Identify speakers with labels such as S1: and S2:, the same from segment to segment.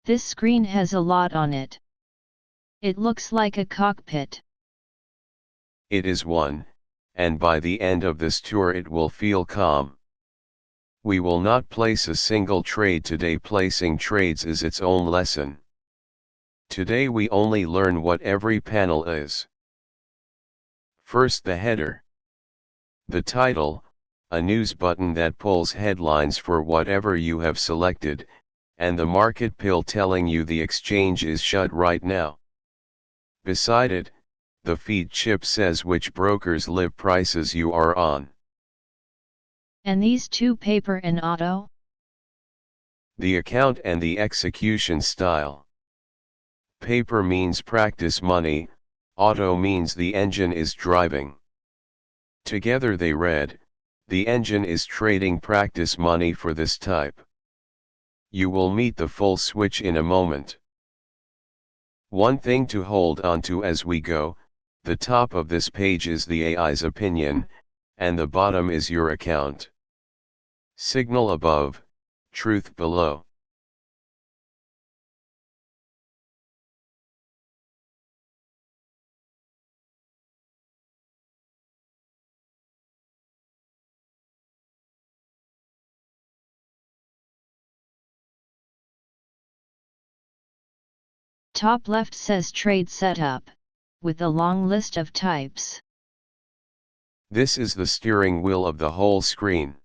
S1: This screen has a lot on it. It looks like a cockpit.
S2: It is one, and by the end of this tour it will feel calm. We will not place a single trade today. Placing trades is its own lesson. Today we only learn what every panel is. First, the header. The title, a news button that pulls headlines for whatever you have selected, and the market pill telling you the exchange is shut right now. Beside it, the feed chip says which broker's live prices you are on.
S1: And these two, paper and auto?
S2: The account and the execution style. Paper means practice money, auto means the engine is driving. Together they read, the engine is trading practice money for this type. You will meet the full switch in a moment. One thing to hold on to as we go, the top of this page is the AI's opinion, and the bottom is your account. Signal above, truth below.
S1: Top left says trade setup, with a long list of types.
S2: This is the steering wheel of the whole screen.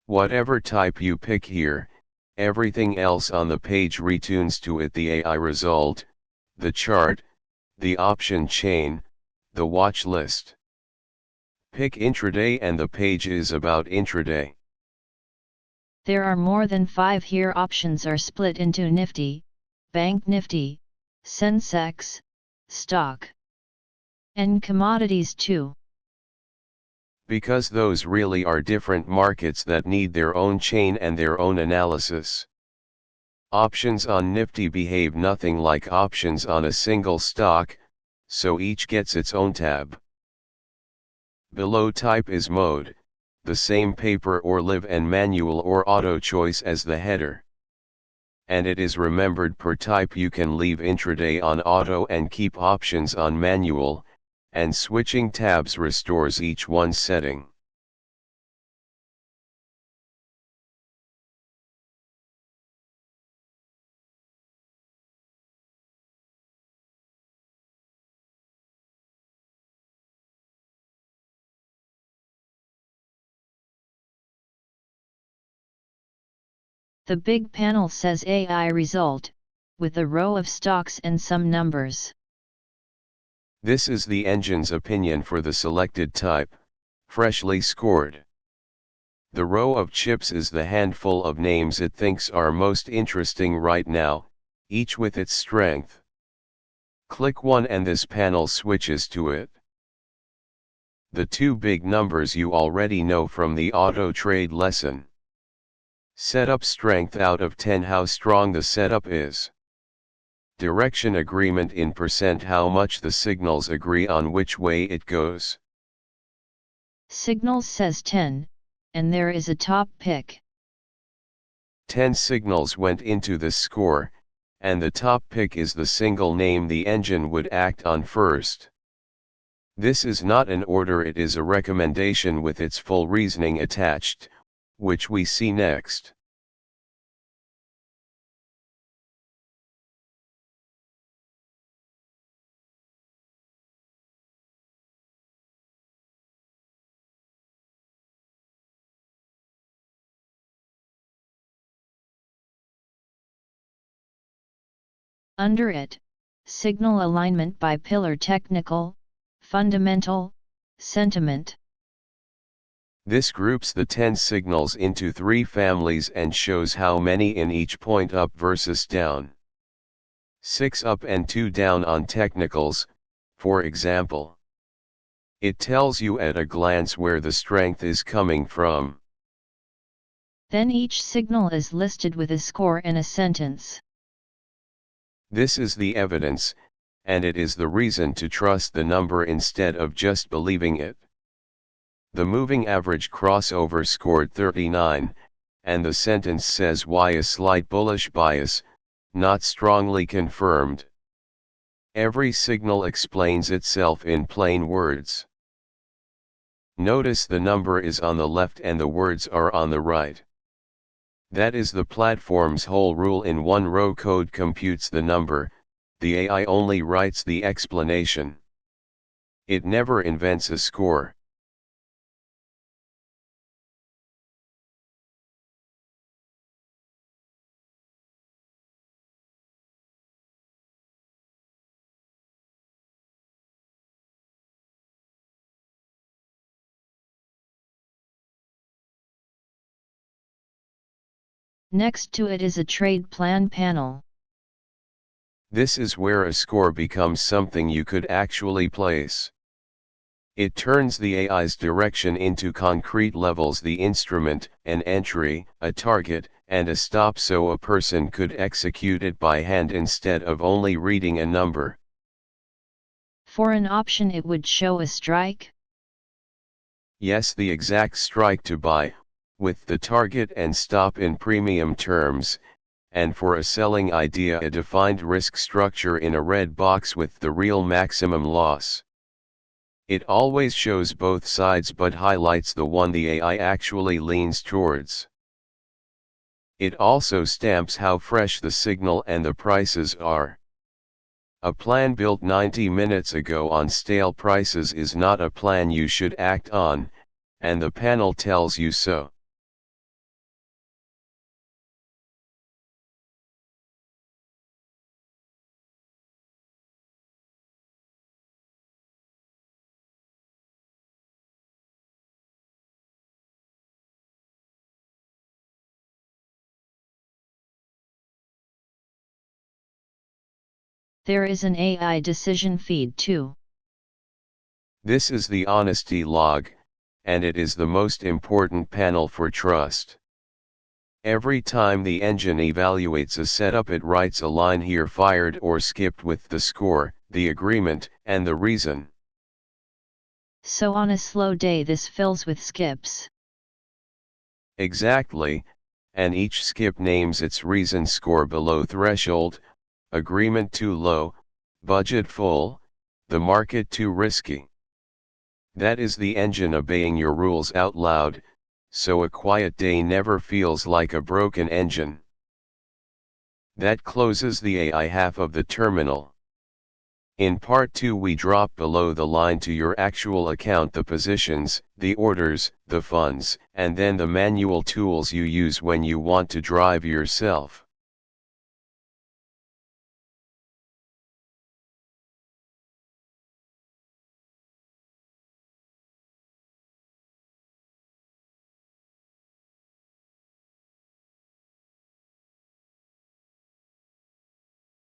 S2: Whatever type you pick here, everything else on the page retunes to it: the AI result, the chart, the option chain, the watch list. Pick intraday and the page is about intraday.
S1: There are more than 5 here. Options are split into Nifty, Bank Nifty, Sensex, Stock, and Commodities too.
S2: Because those really are different markets that need their own chain and their own analysis. Options on Nifty behave nothing like options on a single stock, so each gets its own tab. Below type is mode, the same paper or live and manual or auto choice as the header. And it is remembered per type. You can leave intraday on auto and keep options on manual, and switching tabs restores each one's setting.
S1: The big panel says AI result, with a row of stocks and some numbers.
S2: This is the engine's opinion for the selected type, freshly scored. The row of chips is the handful of names it thinks are most interesting right now, each with its strength. Click one and this panel switches to it. The two big numbers you already know from the auto trade lesson. Setup strength out of 10, how strong the setup is. Direction agreement in percent, how much the signals agree on which way it goes.
S1: Signals says 10, and there is a top pick.
S2: 10 signals went into this score, and the top pick is the single name the engine would act on first. This is not an order, it is a recommendation with its full reasoning attached, which we see next.
S1: Under it, signal alignment by pillar: technical, fundamental, sentiment.
S2: This groups the 10 signals into 3 families and shows how many in each point up versus down. 6 up and 2 down on technicals, for example. It tells you at a glance where the strength is coming from.
S1: Then each signal is listed with a score and a sentence.
S2: This is the evidence, and it is the reason to trust the number instead of just believing it. The moving average crossover scored 39, and the sentence says why a slight bullish bias, not strongly confirmed. Every signal explains itself in plain words. Notice the number is on the left and the words are on the right. That is the platform's whole rule. In one row code computes the number, the AI only writes the explanation. It never invents a score.
S1: Next to it is a trade plan panel.
S2: This is where a score becomes something you could actually place. It turns the AI's direction into concrete levels: the instrument, an entry, a target, and a stop, so a person could execute it by hand instead of only reading a number.
S1: For an option it would show a strike?
S2: Yes, the exact strike to buy, with the target and stop in premium terms, and for a selling idea a defined risk structure in a red box with the real maximum loss. It always shows both sides but highlights the one the AI actually leans towards. It also stamps how fresh the signal and the prices are. A plan built 90 minutes ago on stale prices is not a plan you should act on, and the panel tells you so.
S1: There is an AI decision feed too.
S2: This is the honesty log, and it is the most important panel for trust. Every time the engine evaluates a setup it writes a line here: fired or skipped, with the score, the agreement, and the reason.
S1: So on a slow day this fills with skips.
S2: Exactly, and each skip names its reason: score below threshold, agreement too low, budget full, the market too risky. That is the engine obeying your rules out loud, so a quiet day never feels like a broken engine. That closes the AI half of the terminal. In part 2 we drop below the line to your actual account: the positions, the orders, the funds, and then the manual tools you use when you want to drive yourself.